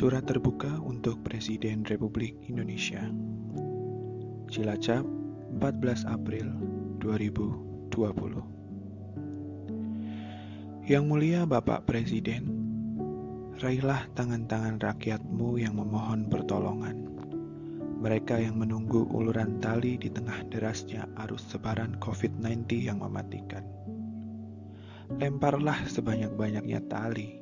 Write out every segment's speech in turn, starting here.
Surat terbuka untuk Presiden Republik Indonesia. Cilacap, 14 April 2020. Yang mulia Bapak Presiden, raihlah tangan-tangan rakyatmu yang memohon pertolongan. Mereka yang menunggu uluran tali di tengah derasnya arus sebaran COVID-19 yang mematikan. Lemparlah sebanyak-banyaknya tali.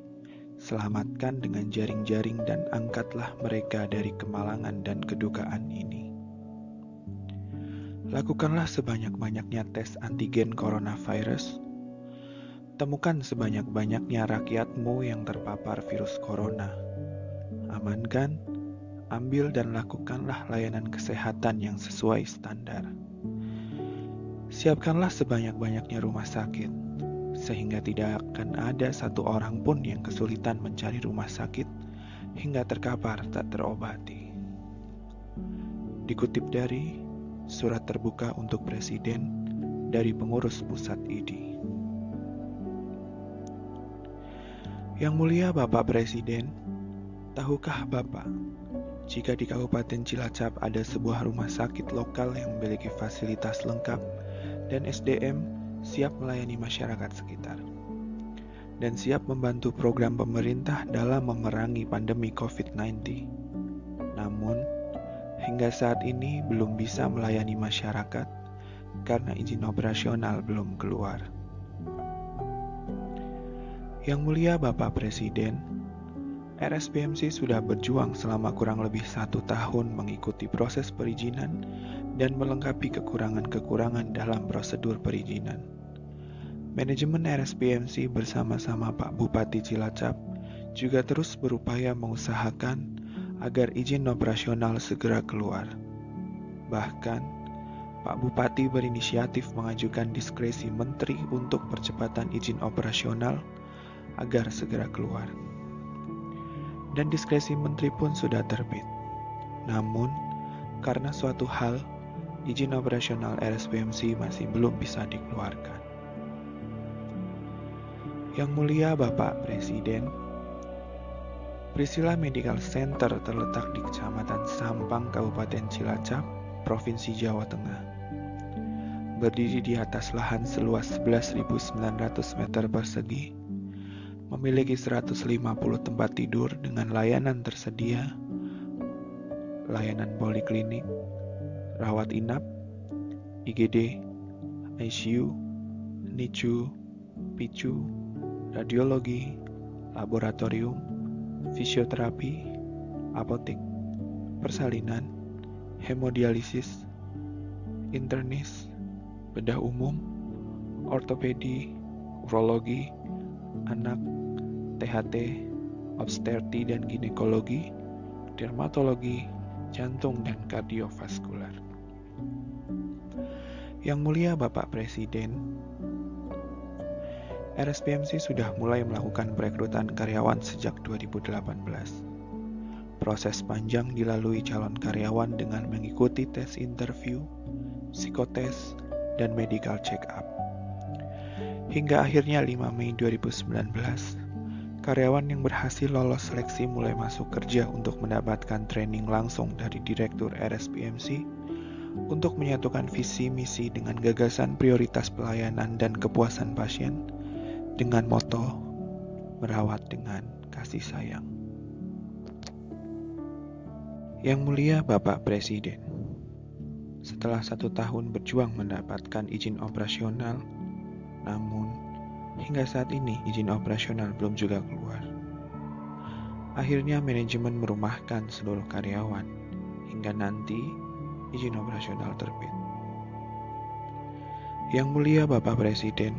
Selamatkan dengan jaring-jaring dan angkatlah mereka dari kemalangan dan kedukaan ini. Lakukanlah sebanyak-banyaknya tes antigen coronavirus. Temukan sebanyak-banyaknya rakyatmu yang terpapar virus corona. Amankan, ambil dan lakukanlah layanan kesehatan yang sesuai standar. Siapkanlah sebanyak-banyaknya rumah sakit, sehingga tidak akan ada satu orang pun yang kesulitan mencari rumah sakit hingga terkapar tak terobati. Dikutip dari Surat Terbuka untuk Presiden dari Pengurus Pusat IDI. Yang mulia Bapak Presiden, tahukah Bapak, jika di Kabupaten Cilacap ada sebuah rumah sakit lokal yang memiliki fasilitas lengkap dan SDM siap melayani masyarakat sekitar, dan siap membantu program pemerintah dalam memerangi pandemi COVID-19. Namun, hingga saat ini belum bisa melayani masyarakat karena izin operasional belum keluar. Yang mulia Bapak Presiden, RSPMC sudah berjuang selama kurang lebih 1 tahun mengikuti proses perizinan dan melengkapi kekurangan-kekurangan dalam prosedur perizinan. Manajemen RSPMC bersama-sama Pak Bupati Cilacap juga terus berupaya mengusahakan agar izin operasional segera keluar. Bahkan, Pak Bupati berinisiatif mengajukan diskresi Menteri untuk percepatan izin operasional agar segera keluar. Dan diskresi Menteri pun sudah terbit. Namun, karena suatu hal, izin operasional RSPMC masih belum bisa dikeluarkan. Yang mulia Bapak Presiden, Priscilla Medical Center terletak di Kecamatan Sampang, Kabupaten Cilacap, Provinsi Jawa Tengah. Berdiri di atas lahan seluas 11.900 meter persegi, memiliki 150 tempat tidur dengan layanan tersedia, layanan poliklinik, rawat inap, IGD, ICU, NICU, PICU, radiologi, laboratorium, fisioterapi, apotek, persalinan, hemodialisis, internis, bedah umum, ortopedi, urologi, anak, THT, obstetri dan ginekologi, dermatologi, jantung dan kardiovaskular. Yang mulia Bapak Presiden, RSPMC sudah mulai melakukan perekrutan karyawan sejak 2018. Proses panjang dilalui calon karyawan dengan mengikuti tes interview, psikotes, dan medical check-up. Hingga akhirnya 5 Mei 2019, karyawan yang berhasil lolos seleksi mulai masuk kerja untuk mendapatkan training langsung dari Direktur RSPMC untuk menyatukan visi misi dengan gagasan prioritas pelayanan dan kepuasan pasien dengan moto merawat dengan kasih sayang. Yang mulia Bapak Presiden, setelah 1 tahun berjuang mendapatkan izin operasional, namun hingga saat ini izin operasional belum juga keluar. Akhirnya manajemen merumahkan seluruh karyawan hingga nanti izin operasional terbit. Yang mulia Bapak Presiden,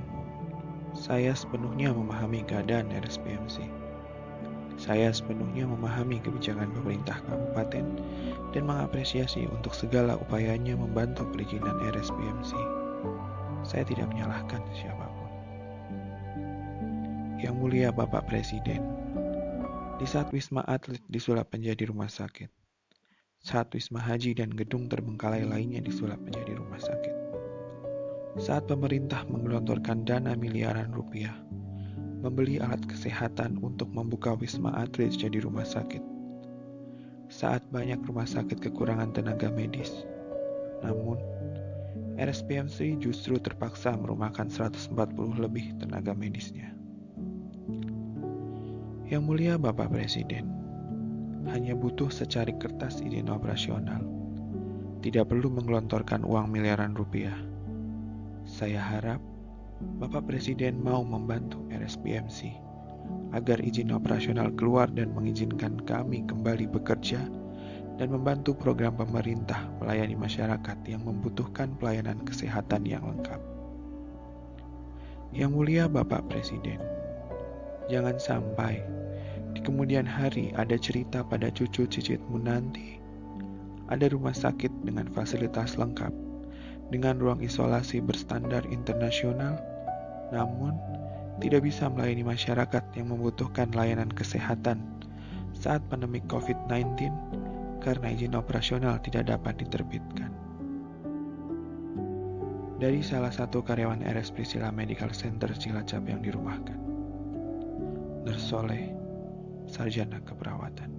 saya sepenuhnya memahami keadaan RSPMC. Saya sepenuhnya memahami kebijakan pemerintah kabupaten dan mengapresiasi untuk segala upayanya membantu perizinan RSPMC. Saya tidak menyalahkan siapapun. Yang mulia Bapak Presiden, di saat Wisma Atlet disulap menjadi rumah sakit, saat Wisma Haji dan gedung terbengkalai lainnya disulap menjadi rumah sakit, saat pemerintah menggelontorkan dana miliaran rupiah, membeli alat kesehatan untuk membuka Wisma Atlet jadi rumah sakit, saat banyak rumah sakit kekurangan tenaga medis. Namun, RSBMC justru terpaksa merumahkan 140 lebih tenaga medisnya. Yang mulia Bapak Presiden, hanya butuh secarik kertas izin operasional. Tidak perlu menggelontorkan uang miliaran rupiah. Saya harap Bapak Presiden mau membantu RSBMC agar izin operasional keluar dan mengizinkan kami kembali bekerja dan membantu program pemerintah melayani masyarakat yang membutuhkan pelayanan kesehatan yang lengkap. Yang mulia Bapak Presiden, jangan sampai di kemudian hari ada cerita pada cucu cicitmu nanti, ada rumah sakit dengan fasilitas lengkap, dengan ruang isolasi berstandar internasional, namun tidak bisa melayani masyarakat yang membutuhkan layanan kesehatan saat pandemi COVID-19 karena izin operasional tidak dapat diterbitkan. Dari salah satu karyawan RS Priscilla Medical Center Cilacap yang dirumahkan, Nurse Soleh, Sarjana Keperawatan.